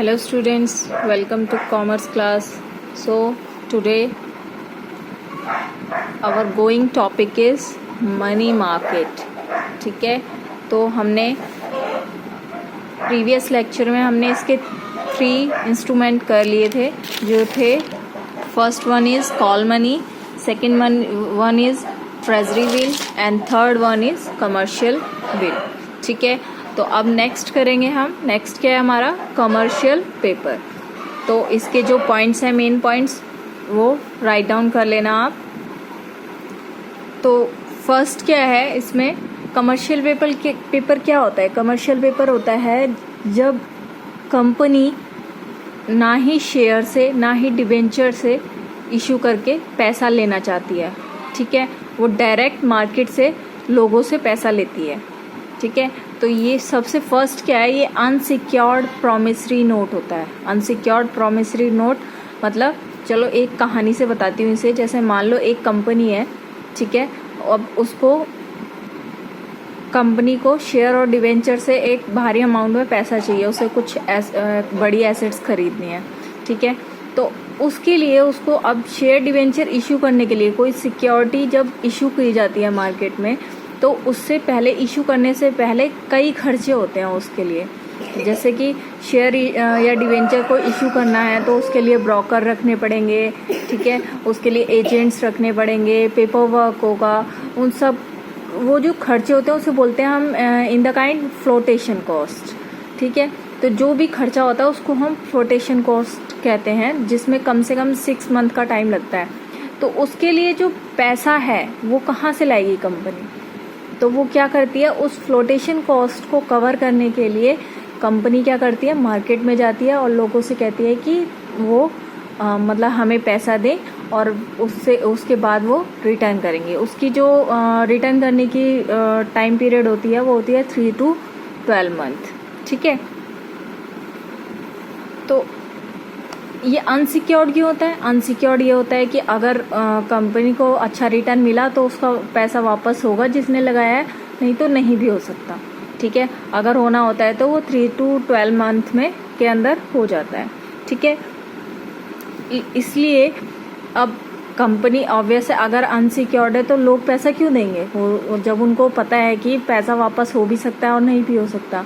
Hello students, welcome to commerce class. So today our going topic is money market. ठीक है, तो हमने previous lecture में हमने इसके 3 इंस्ट्रूमेंट कर लिए थे जो थे first one is call money, second one is treasury bill and third one is commercial bill. ठीक है, तो अब नेक्स्ट करेंगे हम. नेक्स्ट क्या है हमारा कमर्शियल पेपर. तो इसके जो पॉइंट्स हैं मेन पॉइंट्स वो राइट डाउन कर लेना आप. तो फर्स्ट क्या है इसमें कमर्शियल पेपर क्या होता है. कमर्शियल पेपर होता है जब कंपनी ना ही शेयर से ना ही डिबेंचर से इशू करके पैसा लेना चाहती है. ठीक है, वो डायरेक्ट मार्केट से लोगों से पैसा लेती है. ठीक है, तो ये सबसे फर्स्ट क्या है, ये अनसिक्योर्ड प्रॉमिसरी नोट होता है. अनसिक्योर्ड प्रॉमिसरी नोट मतलब चलो एक कहानी से बताती हूँ इसे. जैसे मान लो एक कंपनी है, ठीक है, अब उसको कंपनी को शेयर और डिवेंचर से एक भारी अमाउंट में पैसा चाहिए, उसे कुछ बड़ी एसेट्स खरीदनी है. ठीक है, तो उसके लिए उसको अब शेयर डिवेंचर इशू करने के लिए कोई सिक्योरिटी जब इशू की जाती है मार्केट में, तो उससे पहले इशू करने से पहले कई खर्चे होते हैं उसके लिए. जैसे कि शेयर या डिवेंचर को इशू करना है तो उसके लिए ब्रोकर रखने पड़ेंगे. ठीक है, उसके लिए एजेंट्स रखने पड़ेंगे, पेपर वर्क होगा, उन सब वो जो खर्चे होते हैं उसे बोलते हैं हम in the kind flotation cost. ठीक है, तो जो भी खर्चा होता है उसको हम फ्लोटेशन कॉस्ट कहते हैं, जिसमें कम से कम 6 मंथ का टाइम लगता है. तो उसके लिए जो पैसा है वो कहाँ से लाएगी कंपनी, तो वो क्या करती है उस फ्लोटेशन कॉस्ट को कवर करने के लिए कंपनी क्या करती है मार्केट में जाती है और लोगों से कहती है कि वो मतलब हमें पैसा दें और उसके बाद वो रिटर्न करेंगे. उसकी जो रिटर्न करने की टाइम पीरियड होती है वो होती है 3 to 12 मंथ. ठीक है, तो ये अनसिक्योर्ड क्यों होता है. अनसिक्योर्ड ये होता है कि अगर कंपनी को अच्छा रिटर्न मिला तो उसका पैसा वापस होगा जिसने लगाया है, नहीं तो नहीं भी हो सकता. ठीक है, अगर होना होता है तो वो 3 to 12 मंथ में के अंदर हो जाता है. ठीक है, इसलिए अब कंपनी ऑब्वियस है अगर अनसिक्योर्ड है तो लोग पैसा क्यों देंगे, वो जब उनको पता है कि पैसा वापस हो भी सकता है और नहीं भी हो सकता.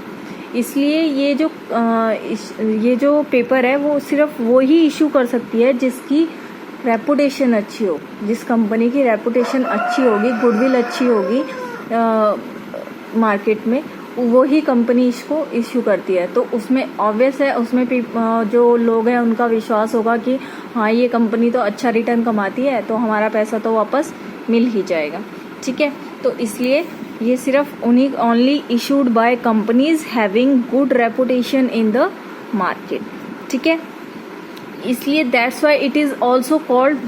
इसलिए ये जो पेपर है वो सिर्फ वो ही इशू कर सकती है जिसकी रेपुटेशन अच्छी हो, जिस कंपनी की रेपुटेशन अच्छी होगी, गुडविल अच्छी होगी मार्केट में, वो ही कंपनी इसको इशू करती है. तो उसमें ऑब्वियस है उसमें जो लोग हैं उनका विश्वास होगा कि हाँ ये कंपनी तो अच्छा रिटर्न कमाती है तो हमारा पैसा तो वापस मिल ही जाएगा. ठीक है, तो इसलिए ये सिर्फ only issued by companies having good reputation in the market. ठीक है, इसलिए that's why it is also called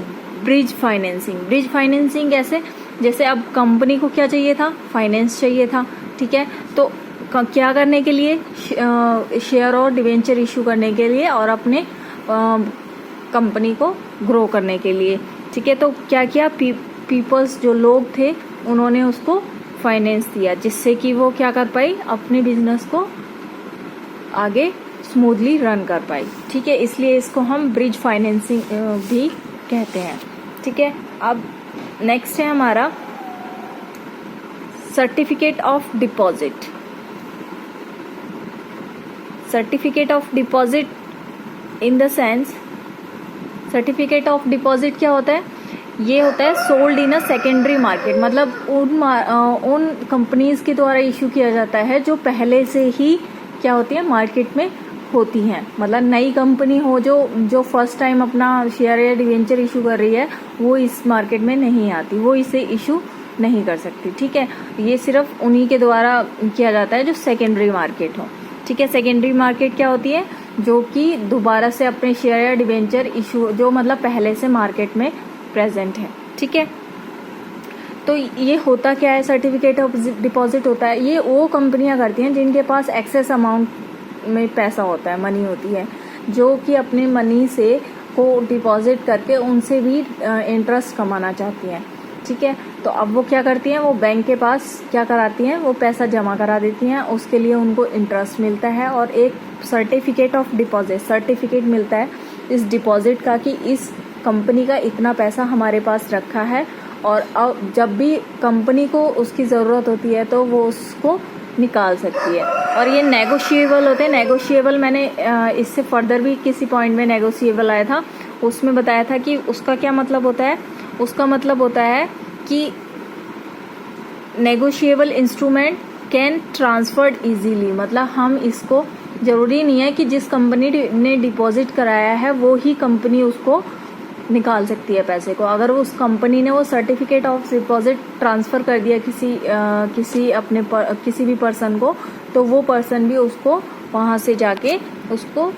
bridge financing. Bridge financing कैसे, जैसे अब कंपनी को क्या चाहिए था, फाइनेंस चाहिए था. ठीक है, तो क्या करने के लिए, शेयर और डिवेंचर इशू करने के लिए और अपने कंपनी को ग्रो करने के लिए. ठीक है, तो क्या किया, पीपल्स जो लोग थे उन्होंने उसको फाइनेंस दिया जिससे कि वो क्या कर पाई, अपने बिजनेस को आगे स्मूथली रन कर पाई. ठीक है, इसलिए इसको हम ब्रिज फाइनेंसिंग भी कहते हैं. ठीक है, अब नेक्स्ट है हमारा certificate of deposit. Certificate of deposit in the sense, certificate of deposit क्या होता है, ये होता है sold in a secondary market. मतलब उन कंपनीज के द्वारा इशू किया जाता है जो पहले से ही क्या होती है मार्केट में होती हैं. मतलब नई कंपनी हो जो फर्स्ट टाइम अपना शेयर या डिवेंचर इशू कर रही है वो इस मार्केट में नहीं आती, वो इसे इशू नहीं कर सकती. ठीक है, ये सिर्फ उन्हीं के द्वारा किया जाता है जो सेकेंडरी मार्केट हो. ठीक है, सेकेंडरी मार्केट क्या होती है, जो कि दोबारा से अपने शेयर या डिवेंचर इशू जो मतलब पहले से मार्केट में प्रेजेंट है. ठीक है, तो ये होता क्या है, सर्टिफिकेट ऑफ डिपॉजिट होता है, ये वो कंपनियां करती हैं जिनके पास एक्सेस अमाउंट में पैसा होता है, मनी होती है, जो कि अपने मनी से को डिपॉजिट करके उनसे भी इंटरेस्ट कमाना चाहती हैं. ठीक है, तो तो अब वो क्या करती हैं, वो बैंक के पास क्या कराती हैं, वो पैसा जमा करा देती हैं, उसके लिए उनको इंटरेस्ट मिलता है और एक सर्टिफिकेट ऑफ डिपॉजिट सर्टिफिकेट मिलता है इस डिपॉजिट का कि इस कंपनी का इतना पैसा हमारे पास रखा है और अब जब भी कंपनी को उसकी ज़रूरत होती है तो वो उसको निकाल सकती है। और ये नेगोशिएबल होते हैं। नेगोशिएबल मैंने इससे फर्दर भी किसी पॉइंट में नेगोशिएबल आया था, उसमें बताया था कि उसका क्या मतलब होता है। उसका मतलब होता है कि negotiable instrument can transferred easily, मतलब हम इसको ज़रूरी नहीं है कि जिस कंपनी ने डिपॉजिट कराया है वो ही कंपनी उसको निकाल सकती है पैसे को। अगर उस कंपनी ने वो सर्टिफिकेट ऑफ डिपॉजिट ट्रांसफ़र कर दिया किसी भी पर्सन को, तो वो पर्सन भी उसको वहाँ से जाके उसको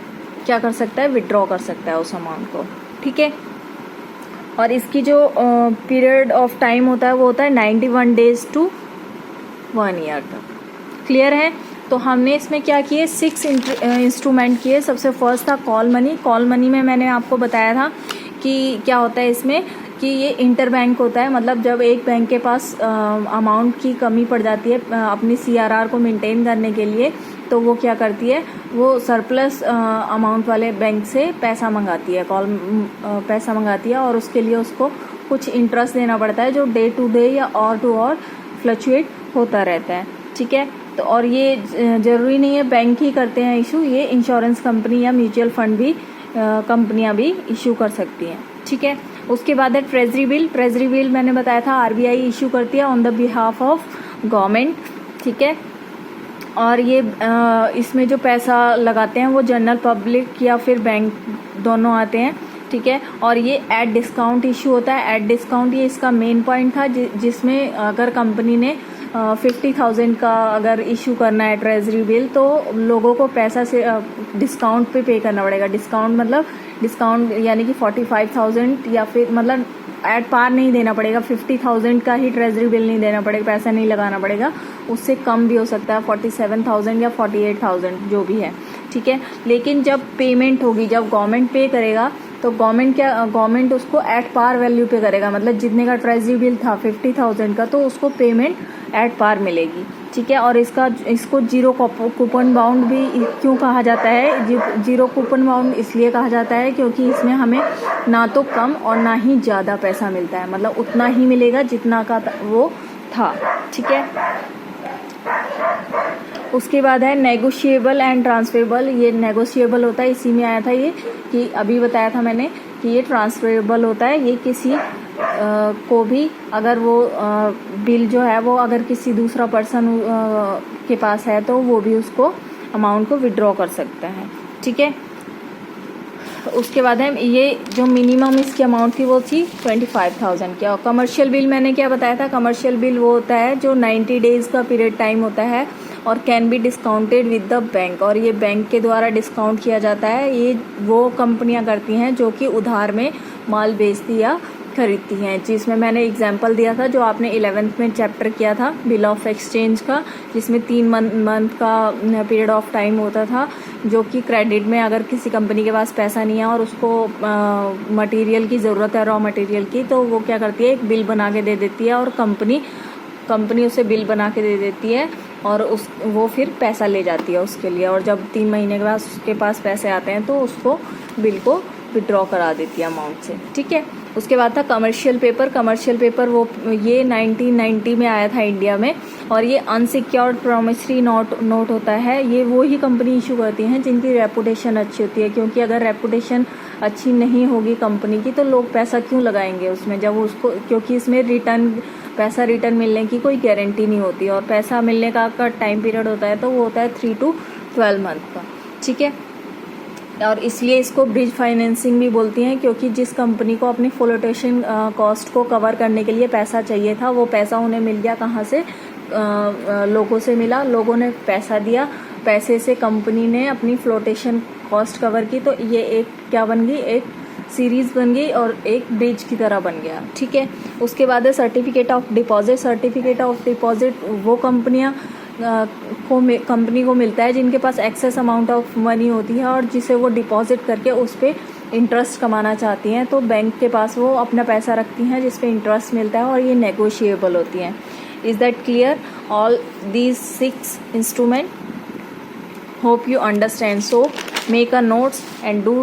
क्या कर सकता है, विड्रॉ कर सकता है उस अमाउंट को। ठीक है। और इसकी जो पीरियड ऑफ टाइम होता है वो होता है 91 डेज टू 1 ईयर तक। क्लियर है। तो हमने इसमें क्या किए, 6 इंस्ट्रूमेंट किए। सबसे फर्स्ट था कॉल मनी। कॉल मनी में मैंने आपको बताया था कि क्या होता है इसमें, कि ये इंटर बैंक होता है, मतलब जब एक बैंक के पास अमाउंट की कमी पड़ जाती है अपनी CRR को मेंटेन करने के लिए, तो वो क्या करती है, वो सरप्लस अमाउंट वाले बैंक से पैसा मंगाती है, पैसा मंगाती है और उसके लिए उसको कुछ इंटरेस्ट देना पड़ता है जो डे टू डे या और टू और फ्लक्चुएट होता रहता है। ठीक है। तो और ये ज़रूरी नहीं है बैंक ही करते हैं इशू, ये इंश्योरेंस कंपनी या म्यूचुअल फंड भी कंपनियां भी इशू कर सकती हैं। ठीक है। उसके बाद है ट्रेजरी बिल। ट्रेजरी बिल मैंने बताया था RBI इशू करती है on the behalf of government. ठीक है। और ये इसमें जो पैसा लगाते हैं वो जनरल पब्लिक या फिर बैंक दोनों आते हैं। ठीक है। और ये एट डिस्काउंट इशू होता है। एट डिस्काउंट ये इसका मेन पॉइंट था, जिसमें अगर कंपनी ने 50,000 का अगर इशू करना है ट्रेजरी बिल, तो लोगों को पैसा से डिस्काउंट पे करना पड़ेगा। डिस्काउंट यानी कि 45,000 या फिर मतलब एट पार नहीं देना पड़ेगा, 50,000 का ही ट्रेजरी बिल नहीं देना पड़ेगा, पैसा नहीं लगाना पड़ेगा, उससे कम भी हो सकता है 47,000 या 48,000 जो भी है। ठीक है। लेकिन जब पेमेंट होगी, जब गवर्नमेंट पे करेगा, तो गवर्नमेंट उसको एट पार वैल्यू पे करेगा, मतलब जितने का ट्रेजरी बिल था 50,000 का, तो उसको पेमेंट एट पार मिलेगी। ठीक है। और इसको जीरो कूपन बाउंड भी क्यों कहा जाता है, जीरो कूपन बाउंड इसलिए कहा जाता है क्योंकि इसमें हमें ना तो कम और ना ही ज़्यादा पैसा मिलता है, मतलब उतना ही मिलेगा जितना का वो था। ठीक है। उसके बाद है नेगोशिएबल एंड ट्रांसफरेबल। ये नेगोशिएबल होता है, इसी में आया था ये, कि अभी बताया था मैंने कि ये ट्रांसफरेबल होता है। ये किसी को भी अगर वो बिल जो है वो अगर किसी दूसरा पर्सन के पास है तो वो भी उसको अमाउंट को विड्रॉ कर सकता है। ठीक है। उसके बाद है ये जो मिनिमम इसकी अमाउंट थी वो थी 25,000 की। और कमर्शियल बिल मैंने क्या बताया था, कमर्शियल बिल वो होता है जो 90 डेज का पीरियड टाइम होता है और can be discounted with the bank, और ये बैंक के द्वारा डिस्काउंट किया जाता है। ये वो कंपनियां करती हैं जो कि उधार में माल बेचती या खरीदती हैं, जिसमें मैंने एग्जांपल दिया था जो आपने 11th में चैप्टर किया था बिल ऑफ एक्सचेंज का, जिसमें 3 मंथ का पीरियड ऑफ टाइम होता था, जो कि क्रेडिट में अगर किसी कंपनी के पास पैसा नहीं है और उसको मटेरियल की ज़रूरत है, रॉ मटेरियल की, तो वो क्या करती है, एक बिल बना के दे देती है और कंपनी उसे बिल बना के दे देती है और वो फिर पैसा ले जाती है उसके लिए, और जब 3 महीने के बाद उसके पास पैसे आते हैं तो उसको बिल को विड्रॉ करा देती है अमाउंट से। ठीक है। उसके बाद था कमर्शियल पेपर। कमर्शियल पेपर वो ये 1990 में आया था इंडिया में, और ये अनसिक्योर्ड प्रोमिसरी नोट होता है। ये वो ही कंपनी इशू करती हैं जिनकी रेपुटेशन अच्छी होती है, क्योंकि अगर रेपुटेशन अच्छी नहीं होगी कंपनी की तो लोग पैसा क्यों लगाएंगे उसमें, जब उसको, क्योंकि इसमें पैसा रिटर्न मिलने की कोई गारंटी नहीं होती, और पैसा मिलने का टाइम पीरियड होता है तो वो होता है 3 to 12 मंथ का। ठीक है। और इसलिए इसको ब्रिज फाइनेंसिंग भी बोलती हैं, क्योंकि जिस कंपनी को अपनी फ्लोटेशन कॉस्ट को कवर करने के लिए पैसा चाहिए था, वो पैसा उन्हें मिल गया, कहाँ से, लोगों से मिला, लोगों ने पैसा दिया, पैसे से कंपनी ने अपनी फ्लोटेशन कॉस्ट कवर की, तो ये एक क्या बन गई, एक सीरीज बन गई और एक ब्रिज की तरह बन गया। ठीक है। उसके बाद है certificate of deposit. Certificate of deposit वो कंपनी को मिलता है जिनके पास एक्सेस अमाउंट ऑफ मनी होती है और जिसे वो डिपॉजिट करके उस पर इंटरेस्ट कमाना चाहती हैं तो बैंक के पास वो अपना पैसा रखती हैं जिस पे इंटरेस्ट मिलता है और ये नेगोशिएबल होती हैं. Is that clear? All these 6 instrument. Hope you understand. So make a notes and do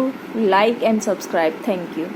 like and subscribe. Thank you.